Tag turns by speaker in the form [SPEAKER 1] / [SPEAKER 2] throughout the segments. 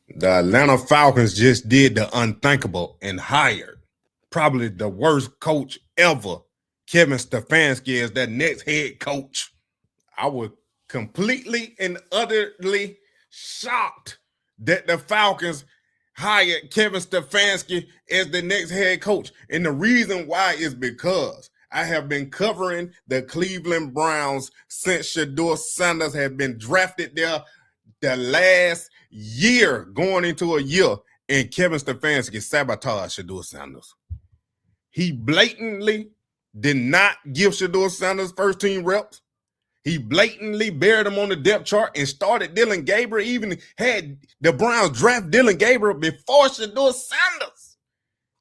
[SPEAKER 1] The Atlanta Falcons just did the unthinkable and hired probably the worst coach ever, Kevin Stefanski, as their next head coach. I was completely and utterly shocked that the Falcons hired Kevin Stefanski as the next head coach. And the reason why is because I have been covering the Cleveland Browns since Shedeur Sanders had been drafted there the last year, going into a year, and Kevin Stefanski sabotaged Shedeur Sanders. He blatantly did not give Shedeur Sanders first team reps. He blatantly buried him on the depth chart and started Dylan Gabriel, even had the Browns draft Dylan Gabriel before Shedeur Sanders,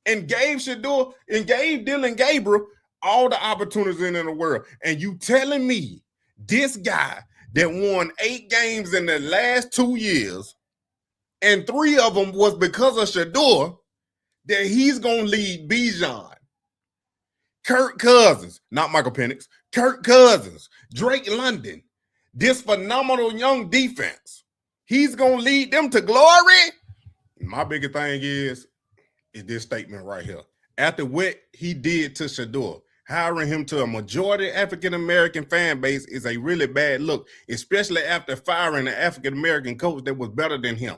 [SPEAKER 1] and gave Dylan Gabriel all the opportunities in the world. And you telling me this guy that won 8 games in the last 2 years, and 3 of them was because of Shedeur, that he's going to lead Bijan, Kirk Cousins, not Michael Penix, Kirk Cousins, Drake London, this phenomenal young defense, he's going to lead them to glory? My biggest thing is this statement right here. After what he did to Shedeur, hiring him to a majority African-American fan base is a really bad look, especially after firing an African-American coach that was better than him.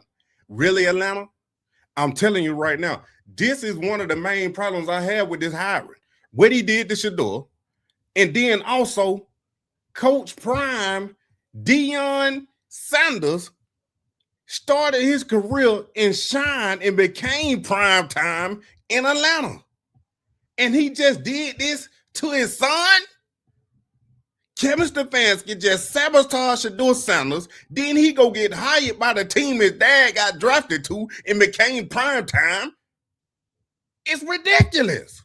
[SPEAKER 1] Really, Atlanta? I'm telling you right now, this is one of the main problems I have with this hiring. What he did to Shedeur, and then also Coach Prime Deion Sanders started his career and shined and became prime time in Atlanta. And he just did this to his son? Kevin Stefanski just sabotaged Shedeur Sanders. Then he go get hired by the team his dad got drafted to and became prime time. It's ridiculous.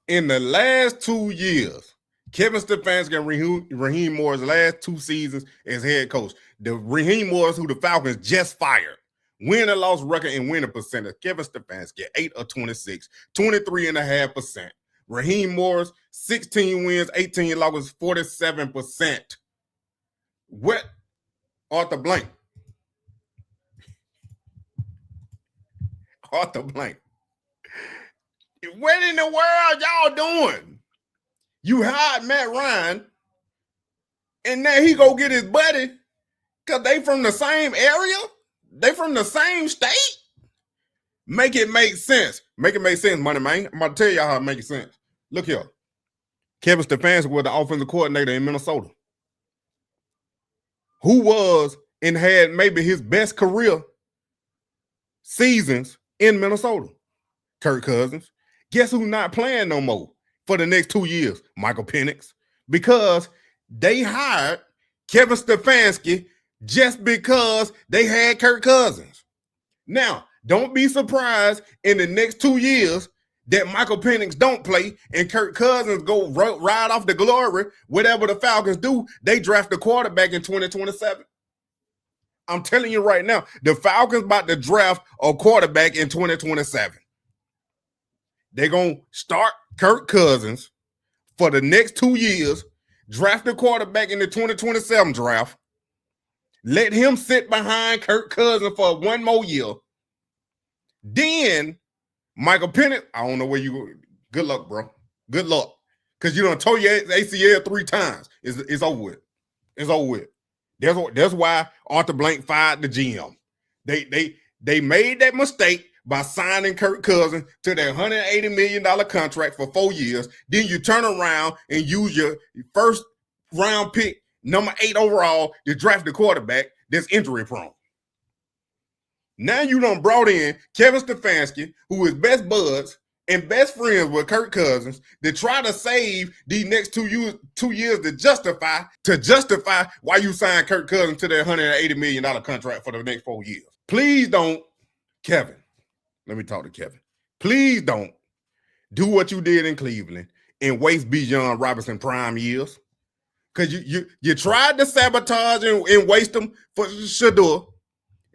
[SPEAKER 1] In the last 2 years, Kevin Stefanski and Raheem Morris' last 2 seasons as head coach, the Raheem Morris who the Falcons just fired, win and loss record and winning percentage, Kevin Stefanski 8 of 26, 23.5%. Raheem Morris 16 wins, 18 losses, 47%. What? Arthur Blank. Arthur Blank. What in the world y'all doing? You hired Matt Ryan, and now he go get his buddy because they from the same area? They from the same state? Make it make sense. Make it make sense, money man. I'm about to tell y'all how to make it sense. Look here. Kevin Stefanski was the offensive coordinator in Minnesota, who was and had maybe his best career seasons in Minnesota. Kirk Cousins. Guess who's not playing no more for the next 2 years? Michael Penix. Because they hired Kevin Stefanski just because they had Kirk Cousins. Now, don't be surprised in the next 2 years that Michael Penix don't play and Kirk Cousins go ride off the glory. Whatever the Falcons do, they draft a quarterback in 2027. I'm telling you right now, the Falcons about to draft a quarterback in 2027. They're going to start Kirk Cousins for the next 2 years, draft a quarterback in the 2027 draft, let him sit behind Kirk Cousins for 1 more year. Then Michael Penix, I don't know where you go. Good luck, bro. Good luck. Because you done tore your ACL 3 times. It's over with. It's over with. That's why Arthur Blank fired the GM. They made that mistake by signing Kirk Cousins to that $180 million contract for 4 years. Then you turn around and use your first round pick, number 8 overall, to draft the quarterback that's injury prone. Now you done brought in Kevin Stefanski, who is best buds and best friends with Kirk Cousins, to try to save these next 2 years to justify why you signed Kirk Cousins to that $180 million contract for the next 4 years. Please don't, Kevin. Let me talk to Kevin. Please don't do what you did in Cleveland and waste Bijan Robinson prime years. Because you tried to sabotage and waste them for Shedeur,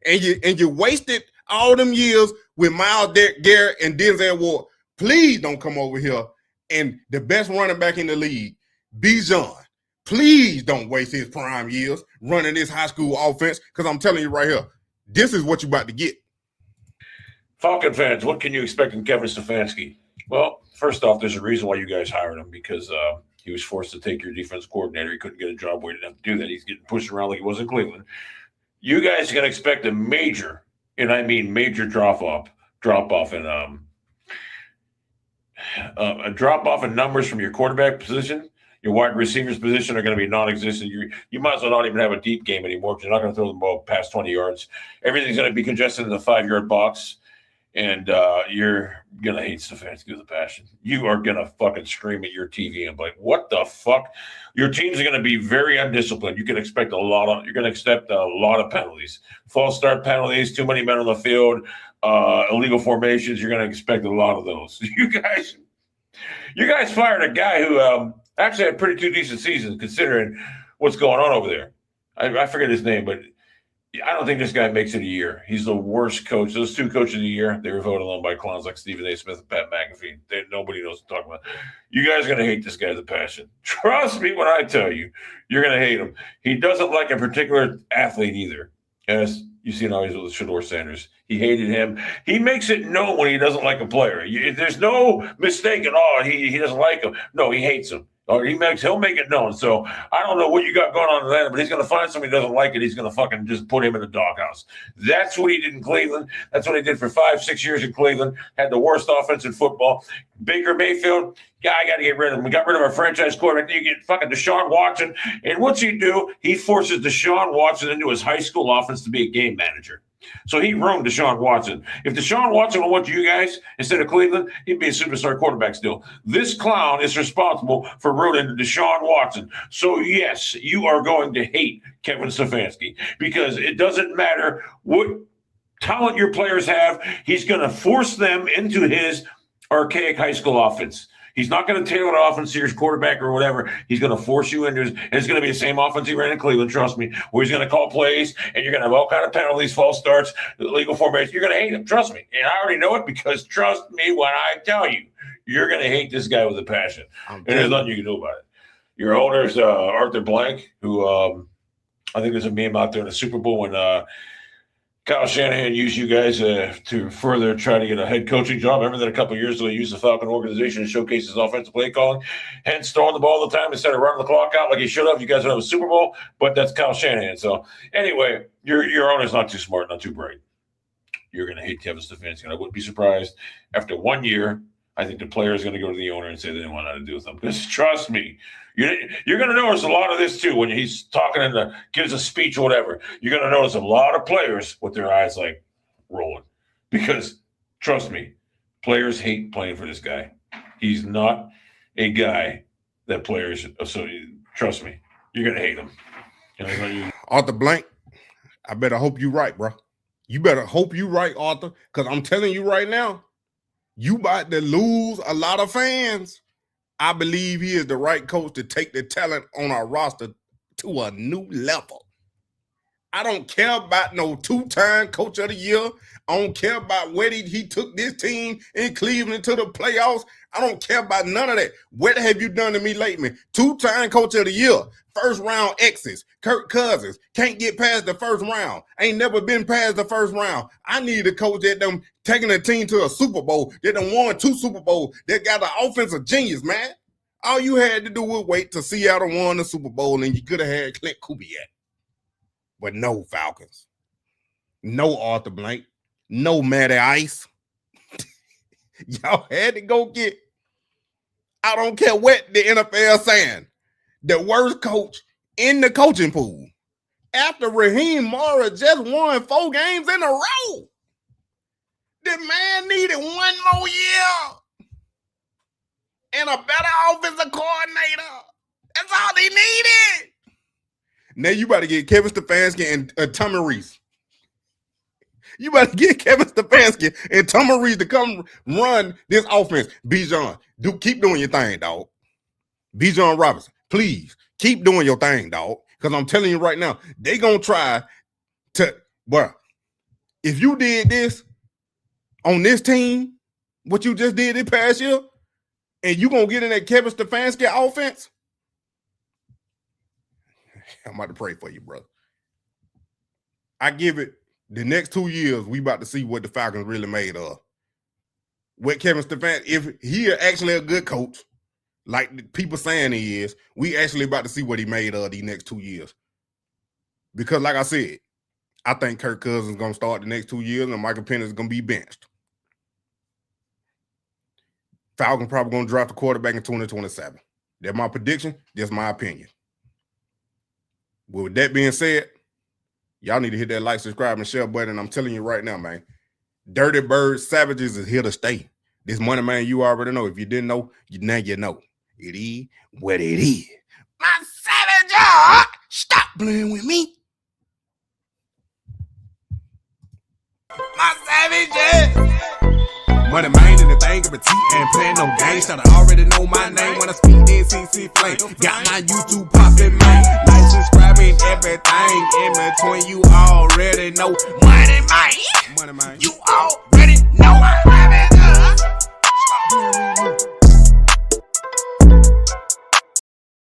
[SPEAKER 1] and you wasted all them years with Myles Garrett and Denzel Ward. Please don't come over here and the best running back in the league, Bijan. Please don't waste his prime years running this high school offense, because I'm telling you right here, This is what you about to get.
[SPEAKER 2] Falcon fans, what can you expect from Kevin Stefanski? Well, first off, there's a reason why you guys hired him because he was forced to take your defense coordinator. He couldn't get a job where he didn't have to do that. He's getting pushed around like he was in Cleveland. You guys can expect a major, and I mean major drop off in a drop off in numbers from your quarterback position. Your wide receivers position are going to be non-existent. You might as well not even have a deep game anymore because you're not going to throw the ball past 20 yards. Everything's going to be congested in the 5-yard box. And you're going to hate Stefanski with a passion. You are going to fucking scream at your TV and be like, what the fuck? Your teams are going to be very undisciplined. You can expect you're going to accept a lot of penalties. False start penalties, too many men on the field, illegal formations. You're going to expect a lot of those. You guys fired a guy who actually had pretty two decent seasons considering what's going on over there. I forget his name, but I don't think this guy makes it a year. He's the worst coach. Those two coaches of the year, they were voted on by clowns like Stephen A. Smith and Pat McAfee. Nobody knows what I'm talking about. You guys are going to hate this guy with a passion. Trust me when I tell you, you're going to hate him. He doesn't like a particular athlete either. As you see now, he's with Shedeur Sanders. He hated him. He makes it known when he doesn't like a player. There's no mistake at all. He doesn't like him. No, he hates him. Or he'll make it known. So I don't know what you got going on in Atlanta, but he's going to find somebody who doesn't like it. He's going to fucking just put him in the doghouse. That's what he did in Cleveland. That's what he did for 5-6 years in Cleveland. Had the worst offense in football. Baker Mayfield, I got to get rid of him. We got rid of our franchise quarterback. You get fucking Deshaun Watson. And what's he do? He forces Deshaun Watson into his high school offense to be a game manager. So he ruined Deshaun Watson. If Deshaun Watson went to you guys instead of Cleveland, he'd be a superstar quarterback still. This clown is responsible for ruining Deshaun Watson. So, yes, you are going to hate Kevin Stefanski because it doesn't matter what talent your players have. He's going to force them into his archaic high school offense. He's not going to tailor the offense to your quarterback or whatever. He's going to force you into his, and it's going to be the same offense he ran in Cleveland, trust me, where he's going to call plays, and you're going to have all kind of penalties, false starts, illegal formations. You're going to hate him, trust me. And I already know it because trust me when I tell you, you're going to hate this guy with a passion. And there's nothing you can do about it. Your owner's Arthur Blank, who I think there's a meme out there in the Super Bowl when Kyle Shanahan used you guys to further try to get a head coaching job. Remember that a couple of years ago, he used the Falcon organization to showcase his offensive play calling, hence throwing the ball all the time instead of running the clock out like he should have. You guys would have a Super Bowl, but that's Kyle Shanahan. So anyway, your owner's not too smart, not too bright. You're going to hate Kevin Stefanski. And I wouldn't be surprised after 1 year. I think the player is going to go to the owner and say they didn't want nothing to do with him. Because trust me, you're going to notice a lot of this too when he's talking and gives a speech or whatever. You're going to notice a lot of players with their eyes like rolling. Because trust me, players hate playing for this guy. He's not a guy that players. So trust me, you're going to hate him.
[SPEAKER 1] Arthur Blank, I better hope you're right, bro. You better hope you're right, Arthur, because I'm telling you right now, you about to lose a lot of fans. I believe he is the right coach to take the talent on our roster to a new level. I don't care about no 2-time coach of the year. I don't care about where he took this team in Cleveland to the playoffs. I don't care about none of that. What have you done to me lately? 2-time coach of the year. First round exits. Kirk Cousins can't get past the first round. Ain't never been past the first round. I need a coach that them taking a team to a Super Bowl, that done won 2 Super Bowls, that got an offensive genius, man. All you had to do was wait till Seattle won the Super Bowl and you could have had Clint Kubiak. But no Falcons. No Arthur Blank. No Matty Ice. Y'all had to go get, I don't care what the NFL saying, the worst coach in the coaching pool. After Raheem Morris just won 4 games in a row. The man needed 1 more year and a better offensive coordinator. That's all he needed. Now you about to get Kevin Stefanski and Tommy Reese. You better get Kevin Stefanski and Tommy Reese to come run this offense. Bijan, keep doing your thing, dog. Bijan Robinson, please keep doing your thing, dog. Because I'm telling you right now, they gonna try to, bro. If you did this on this team, what you just did this past year, and you gonna get in that Kevin Stefanski offense, I'm about to pray for you, bro. I give it The next 2 years, we about to see what the Falcons really made of. What Kevin Stefanski, if he actually a good coach, like people saying he is, we actually about to see what he made of these next 2 years. Because like I said, I think Kirk Cousins is going to start the next 2 years and Michael Penix is going to be benched. Falcons probably going to draft a quarterback in 2027. That's my prediction. That's my opinion. But with that being said, y'all need to hit that like, subscribe, and share button. I'm telling you right now, man, Dirty Bird Savages is here to stay. This money, man, you already know. If you didn't know, now you know. It is what it is. My savage, stop playing with me. My savage. Money man in the thing of a T and playing no games. Should I already know my name when I speak that CC flame. Got my YouTube poppin', man. Like, subscribe, and everything in between. You already know. Money man.